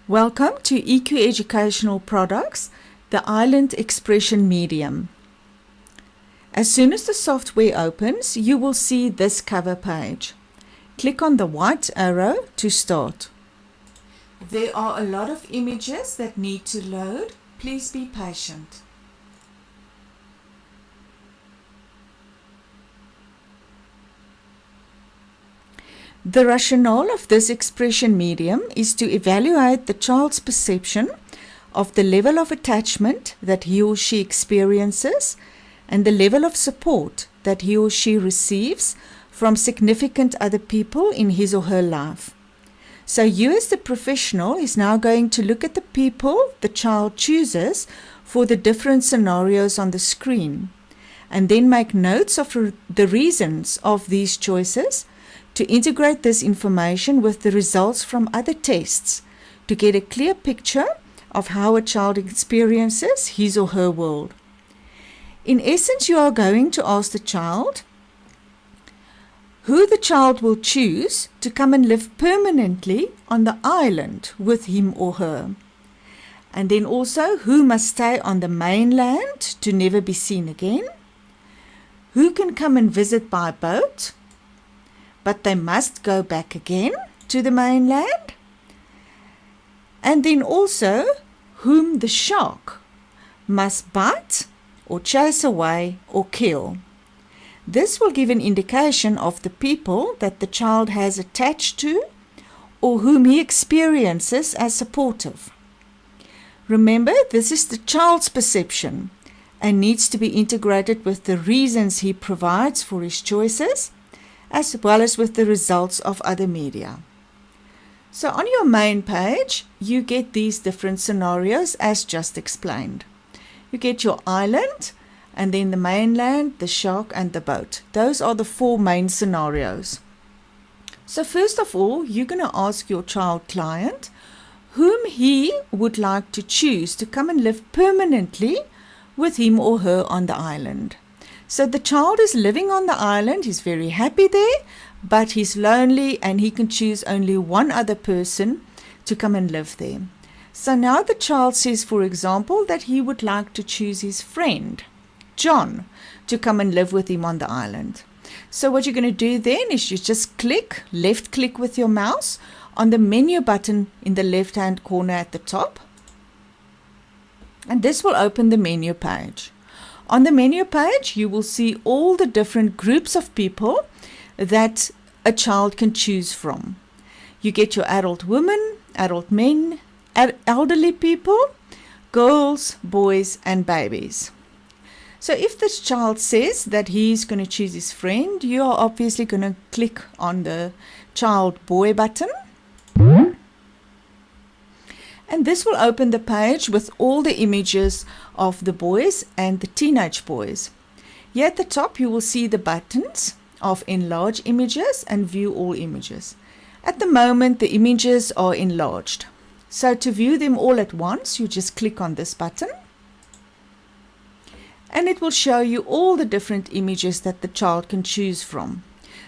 Welcome to EQ Educational Products, the Island Expression Medium. As soon as the software opens, you will see this cover page. Click on the white arrow to start. There are a lot of images that need to load. Please be patient. The rationale of this expression medium is to evaluate the child's perception of the level of attachment that he or she experiences and the level of support that he or she receives from significant other people in his or her life. So you as the professional is now going to look at the people the child chooses for the different scenarios on the screen and then make notes of the reasons of these choices to integrate this information with the results from other tests to get a clear picture of how a child experiences his or her world. In essence, you are going to ask the child who the child will choose to come and live permanently on the island with him or her. And then also who must stay on the mainland to never be seen again, who can come and visit by boat, but they must go back again to the mainland. And then also whom the shark must bite or chase away or kill. This will give an indication of the people that the child has attached to or whom he experiences as supportive. Remember, this is the child's perception and needs to be integrated with the reasons he provides for his choices, as well as with the results of other media. So on your main page, you get these different scenarios as just explained. You get your island, and then the mainland, the shark, and the boat. Those are the four main scenarios. So first of all, you're going to ask your child client whom he would like to choose to come and live permanently with him or her on the island. So the child is living on the island, he's very happy there, but he's lonely and he can choose only one other person to come and live there. So now the child says, for example, that he would like to choose his friend, John, to come and live with him on the island. So what you're going to do then is you just left click with your mouse on the menu button in the left hand corner at the top. And this will open the menu page. On the menu page, you will see all the different groups of people that a child can choose from. You get your adult women, adult men, elderly people, girls, boys, and babies. So if this child says that he's going to choose his friend, you are obviously going to click on the child boy button. And this will open the page with all the images of the boys and the teenage boys. Here at the top, you will see the buttons of enlarge images and view all images. At the moment, the images are enlarged. So to view them all at once, you just click on this button. And it will show you all the different images that the child can choose from.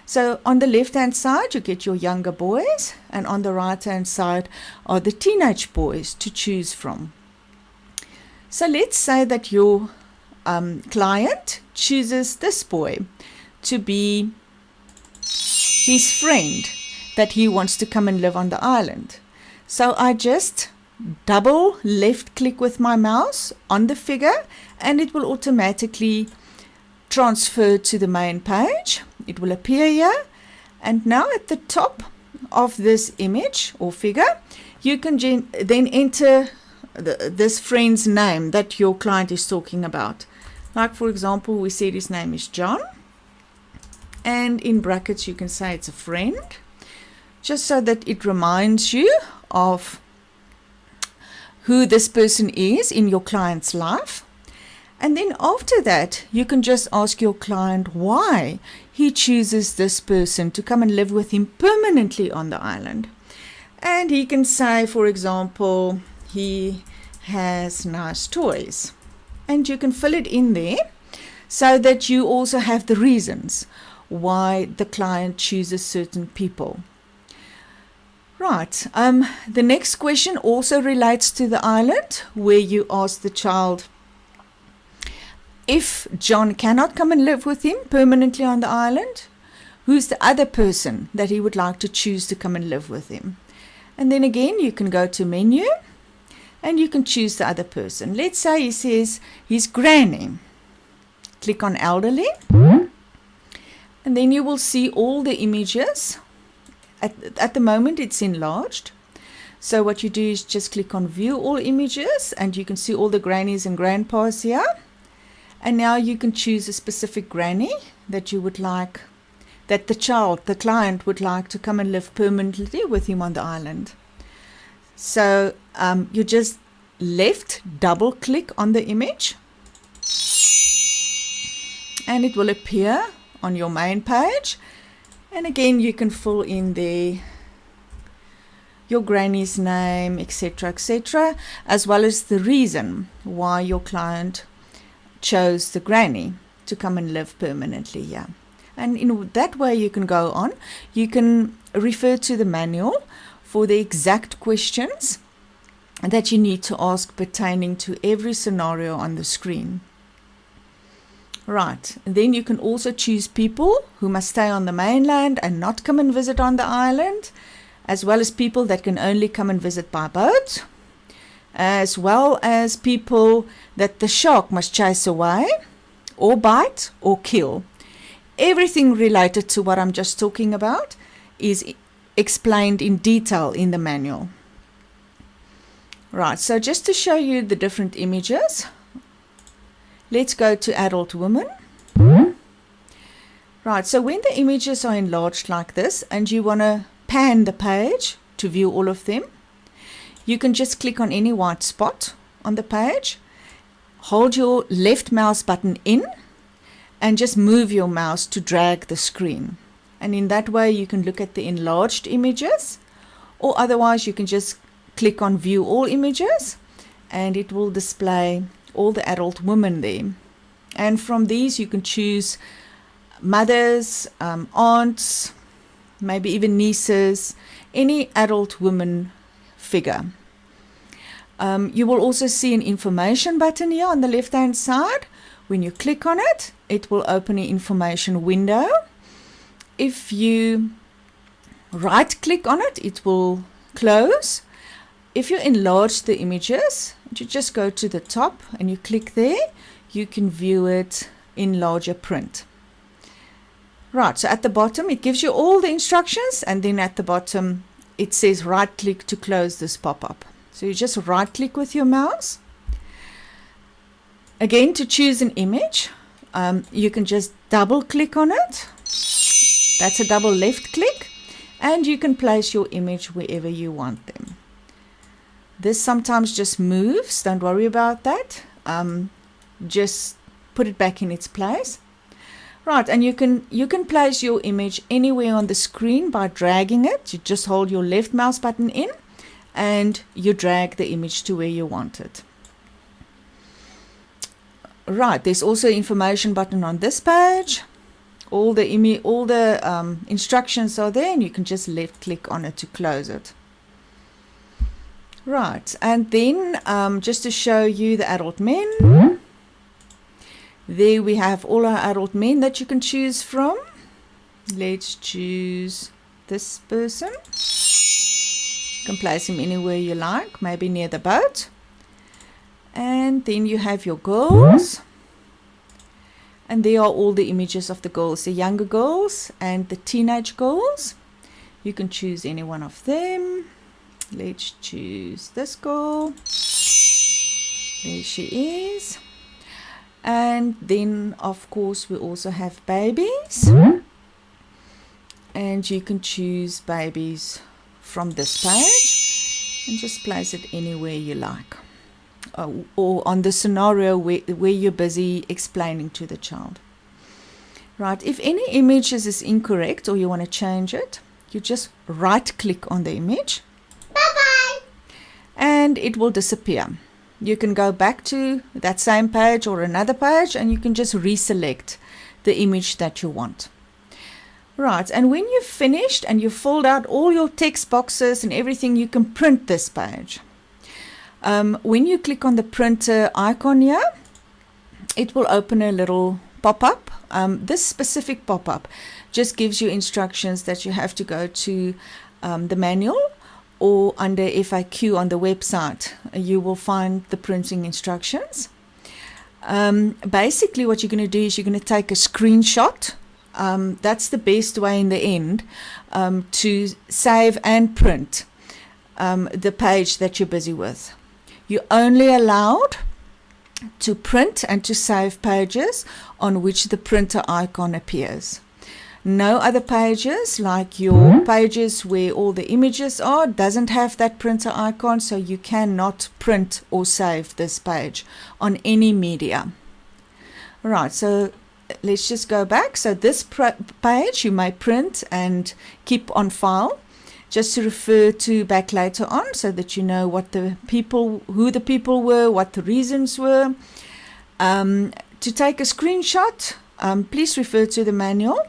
So on the left-hand side, you get your younger boys, and on the right-hand side are the teenage boys to choose from. So let's say that your client chooses this boy to be his friend that he wants to come and live on the island. So I just double left-click with my mouse on the figure, and it will automatically transfer to the main page. It will appear here, and now at the top of this image or figure, you can then enter this friend's name that your client is talking about. Like for example, we said his name is John, and in brackets you can say it's a friend, just so that it reminds you of who this person is in your client's life. And then after that, you can just ask your client why he chooses this person to come and live with him permanently on the island. And he can say, for example, he has nice toys. And you can fill it in there so that you also have the reasons why the client chooses certain people. Right. The next question also relates to the island, where you ask the child, if John cannot come and live with him permanently on the island, who's the other person that he would like to choose to come and live with him? And then again, you can go to menu and you can choose the other person. Let's say he says his granny. Click on elderly, and then you will see all the images. At the moment, it's enlarged. So what you do is just click on view all images, and you can see all the grannies and grandpas here. And now you can choose a specific granny that you would like, that the client would like to come and live permanently with him on the island. So you just double click on the image, and it will appear on your main page. And again, you can fill in there your granny's name, etc., as well as the reason why your client chose the granny to come and live permanently here. And in that way you can go on. You can refer to the manual for the exact questions that you need to ask pertaining to every scenario on the screen. Right, and then you can also choose people who must stay on the mainland and not come and visit on the island, as well as people that can only come and visit by boat, as well as people that the shark must chase away, or bite, or kill. Everything related to what I'm just talking about is explained in detail in the manual. Right, so just to show you the different images, let's go to adult woman. Right, so when the images are enlarged like this and you want to pan the page to view all of them, you can just click on any white spot on the page, hold your left mouse button in, and just move your mouse to drag the screen. And in that way you can look at the enlarged images, or otherwise you can just click on view all images and it will display all the adult women there. And from these you can choose mothers, aunts, maybe even nieces, any adult woman figure. You will also see an information button here on the left hand side. When you click on it, it will open an information window. If you right click on it, it will close. If you enlarge the images, you just go to the top and you click there, you can view it in larger print. Right, so at the bottom it gives you all the instructions, and then at the bottom it says right click to close this pop-up. So you just right click with your mouse. Again, to choose an image, you can just double click on it. That's a double left click, and you can place your image wherever you want them. This sometimes just moves, don't worry about that. Just put it back in its place. Right, and you can place your image anywhere on the screen by dragging it. You just hold your left mouse button in and you drag the image to where you want it. Right, there's also an information button on this page. All the instructions are there, and you can just left click on it to close it. Right, and then just to show you the adult men, there we have all our adult men that you can choose from. Let's choose this person. You can place him anywhere you like, maybe near the boat. And then you have your girls. And there are all the images of the girls, the younger girls and the teenage girls. You can choose any one of them. Let's choose this girl. There she is. And then of course we also have babies, and you can choose babies from this page and just place it anywhere you like, or on the scenario where you're busy explaining to the child. Right, if any image is incorrect or you want to change it, you just right click on the image. Bye-bye. And it will disappear. You can go back to that same page or another page, and you can just reselect the image that you want. Right, and when you've finished and you've filled out all your text boxes and everything, you can print this page. When you click on the printer icon here, it will open a little pop-up. This specific pop-up just gives you instructions that you have to go to the manual, or under FAQ on the website, you will find the printing instructions. Basically, what you're going to do is you're going to take a screenshot. That's the best way in the end to save and print the page that you're busy with. You're only allowed to print and to save pages on which the printer icon appears. No other pages, like your pages where all the images are, doesn't have that printer icon, so you cannot print or save this page on any media. Right, so let's just go back. So this page you may print and keep on file, just to refer to back later on, so that you know what the people, who the people were, what the reasons were. To take a screenshot, please refer to the manual.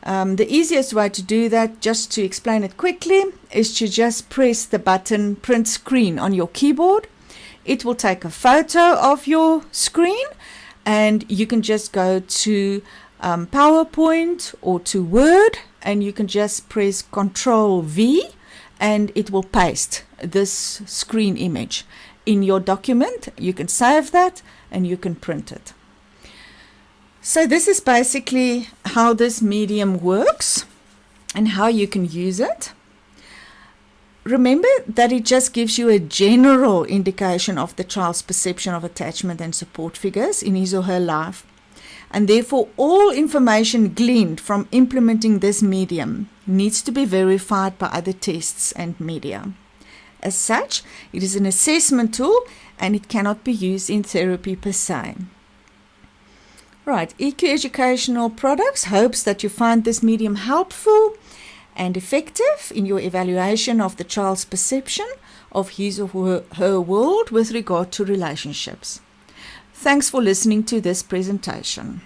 The easiest way to do that, just to explain it quickly, is to just press the button print screen on your keyboard. It will take a photo of your screen, and you can just go to PowerPoint or to Word, and you can just press Ctrl V, and it will paste this screen image in your document. You can save that and you can print it. So this is basically how this medium works and how you can use it. Remember that it just gives you a general indication of the child's perception of attachment and support figures in his or her life. And therefore, all information gleaned from implementing this medium needs to be verified by other tests and media. As such, it is an assessment tool and it cannot be used in therapy per se. Right, EQ Educational Products hopes that you find this medium helpful and effective in your evaluation of the child's perception of his or her world with regard to relationships. Thanks for listening to this presentation.